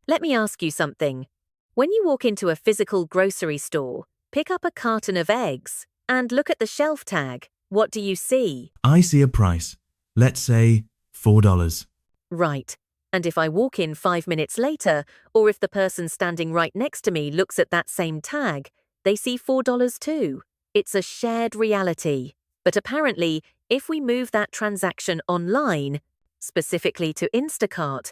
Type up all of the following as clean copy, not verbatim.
Let me ask you something. When you walk into a physical grocery store, pick up a carton of eggs, and look at the shelf tag, what do you see? I see a price. Let's say $4. Right. And if I walk in 5 minutes later, or if the person standing right next to me looks at that same tag, they see $4 too. It's a shared reality. But apparently, if we move that transaction online, specifically to Instacart,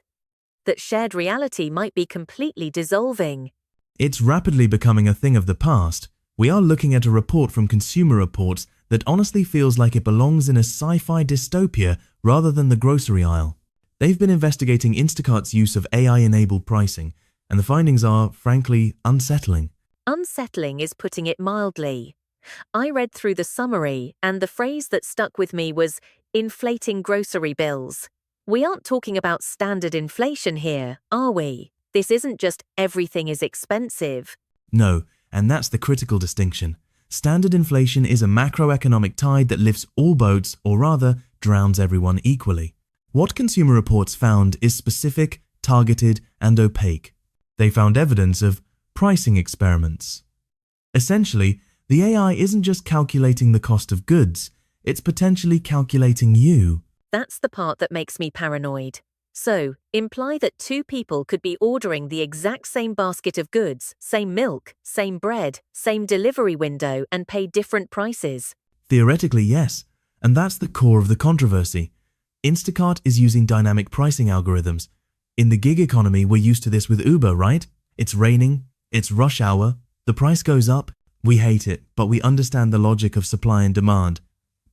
that shared reality might be completely dissolving. It's rapidly becoming a thing of the past. We are looking at a report from Consumer Reports that honestly feels like it belongs in a sci-fi dystopia rather than the grocery aisle. They've been investigating Instacart's use of AI-enabled pricing, and the findings are, frankly, unsettling. Unsettling is putting it mildly. I read through the summary, and the phrase that stuck with me was inflating grocery bills. We aren't talking about standard inflation here, are we? This isn't just everything is expensive. No, and that's the critical distinction. Standard inflation is a macroeconomic tide that lifts all boats, or rather, drowns everyone equally. What Consumer Reports found is specific, targeted, and opaque. They found evidence of pricing experiments. Essentially, the AI isn't just calculating the cost of goods, it's potentially calculating you. That's the part that makes me paranoid. So, imply that two people could be ordering the exact same basket of goods, same milk, same bread, same delivery window, and pay different prices. Theoretically, yes, and that's the core of the controversy. Instacart is using dynamic pricing algorithms. In the gig economy, we're used to this with Uber, right? It's raining, it's rush hour, the price goes up, we hate it, but we understand the logic of supply and demand.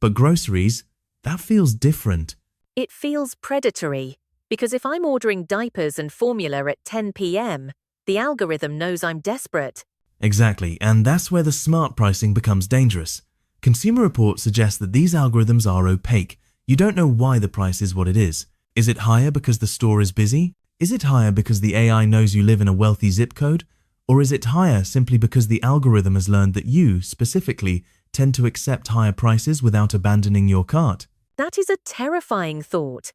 But groceries, that feels different. It feels predatory, because if I'm ordering diapers and formula at 10 p.m., the algorithm knows I'm desperate. Exactly, and that's where the smart pricing becomes dangerous. Consumer Reports suggest that these algorithms are opaque. You don't know why the price is what it is. Is it higher because the store is busy? Is it higher because the AI knows you live in a wealthy zip code? Or is it higher simply because the algorithm has learned that you, specifically, tend to accept higher prices without abandoning your cart? That is a terrifying thought.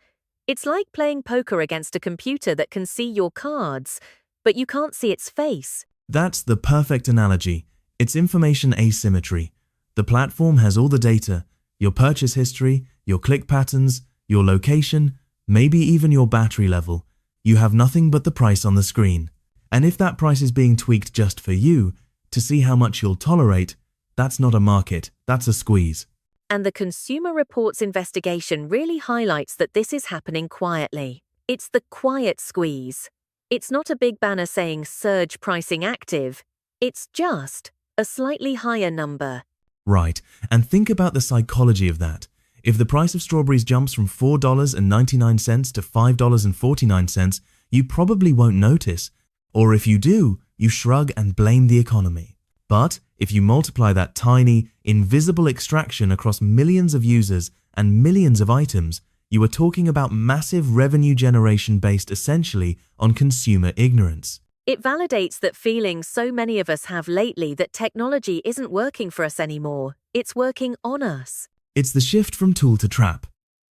It's like playing poker against a computer that can see your cards, but you can't see its face. That's the perfect analogy. It's information asymmetry. The platform has all the data, your purchase history, your click patterns, your location, maybe even your battery level. You have nothing but the price on the screen. And if that price is being tweaked just for you, to see how much you'll tolerate, that's not a market, that's a squeeze. And the Consumer Reports investigation really highlights that this is happening quietly. It's the quiet squeeze. It's not a big banner saying surge pricing active. It's just a slightly higher number. Right, and think about the psychology of that. If the price of strawberries jumps from $4.99 to $5.49, you probably won't notice. Or if you do, you shrug and blame the economy. But if you multiply that tiny, invisible extraction across millions of users and millions of items, you are talking about massive revenue generation based essentially on consumer ignorance. It validates that feeling so many of us have lately that technology isn't working for us anymore. It's working on us. It's the shift from tool to trap.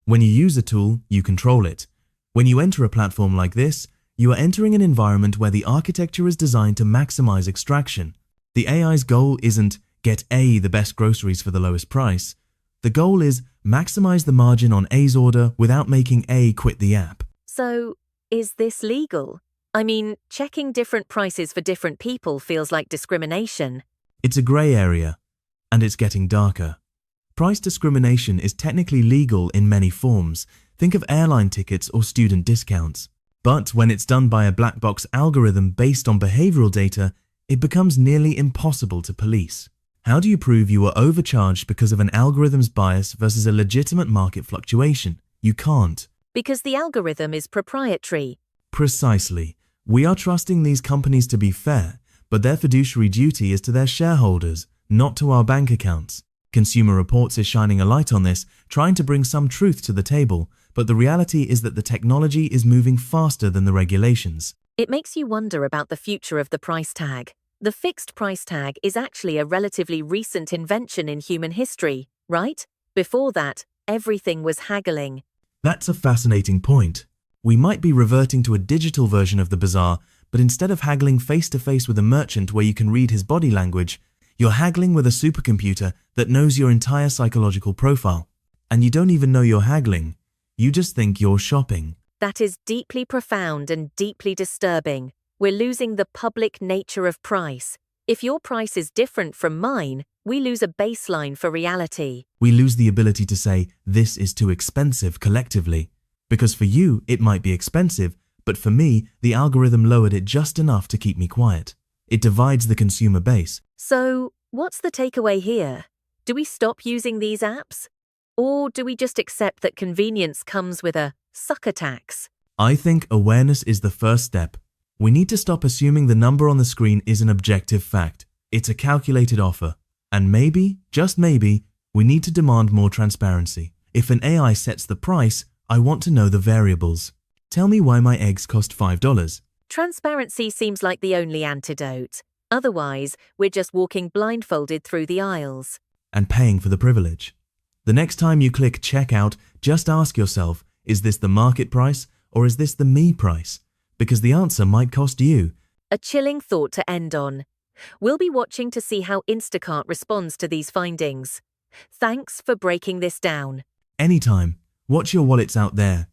When you use a tool, you control it. When you enter a platform like this, you are entering an environment where the architecture is designed to maximize extraction. The AI's goal isn't get A, the best groceries for the lowest price. The goal is maximize the margin on A's order without making A quit the app. So, is this legal? I mean, checking different prices for different people feels like discrimination. It's a gray area, and it's getting darker. Price discrimination is technically legal in many forms. Think of airline tickets or student discounts. But when it's done by a black box algorithm based on behavioral data, it becomes nearly impossible to police. How do you prove you were overcharged because of an algorithm's bias versus a legitimate market fluctuation? You can't. Because the algorithm is proprietary. Precisely. We are trusting these companies to be fair, but their fiduciary duty is to their shareholders, not to our bank accounts. Consumer Reports is shining a light on this, trying to bring some truth to the table, but the reality is that the technology is moving faster than the regulations. It makes you wonder about the future of the price tag. The fixed price tag is actually a relatively recent invention in human history, right? Before that, everything was haggling. That's a fascinating point. We might be reverting to a digital version of the bazaar, but instead of haggling face-to-face with a merchant where you can read his body language, you're haggling with a supercomputer that knows your entire psychological profile. And you don't even know you're haggling. You just think you're shopping. That is deeply profound and deeply disturbing. We're losing the public nature of price. If your price is different from mine, we lose a baseline for reality. We lose the ability to say, this is too expensive collectively. Because for you, it might be expensive, but for me, the algorithm lowered it just enough to keep me quiet. It divides the consumer base. So, what's the takeaway here? Do we stop using these apps? Or do we just accept that convenience comes with a sucker tax? I think awareness is the first step. We need to stop assuming the number on the screen is an objective fact. It's a calculated offer. And maybe, just maybe, we need to demand more transparency. If an AI sets the price, I want to know the variables. Tell me why my eggs cost $5. Transparency seems like the only antidote. Otherwise, we're just walking blindfolded through the aisles. And paying for the privilege. The next time you click checkout, just ask yourself, is this the market price or is this the me price? Because the answer might cost you. A chilling thought to end on. We'll be watching to see how Instacart responds to these findings. Thanks for breaking this down. Anytime. Watch your wallets out there.